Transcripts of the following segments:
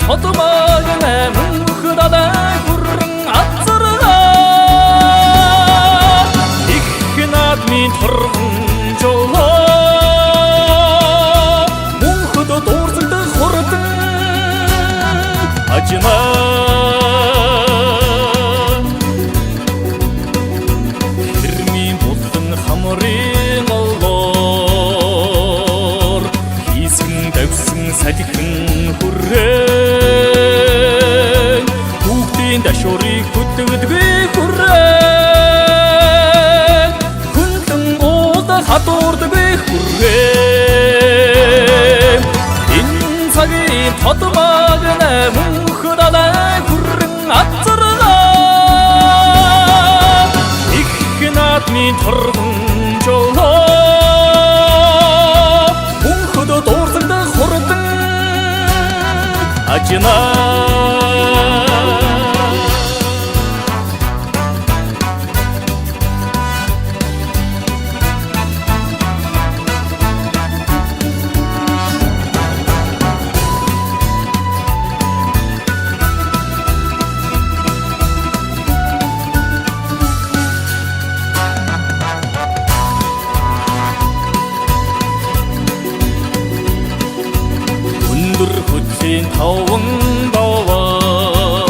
어둠하게 뭉크다다 구르릉 앞서르가 이히나드민 털릉 졸라 뭉크도 도르슬드 호르드 하지마 히르미 모든 하머리 멀որ 희승 дэвсэн садихэн хүрээ дашурыг хөтгөдгүй хүрээ хүнлэн уудаа хатуурдгүй хүрээ энэ цагийн тодмаг мөнхөдалай хүрэн атцаргаа их наадмын торгон жолоо мөнхөдө дуурсалдаг хурдан ажина хүчин таван даван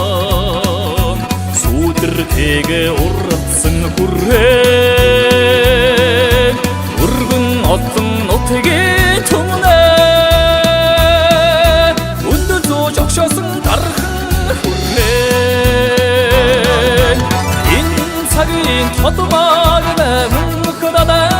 сүдэртэйгээ уралсан хүрээ өргөн олон нутгийн түмнээ өндөр зууж огшоосон дархан хүрээ энэ цагийн тодмаг мөнхөдалай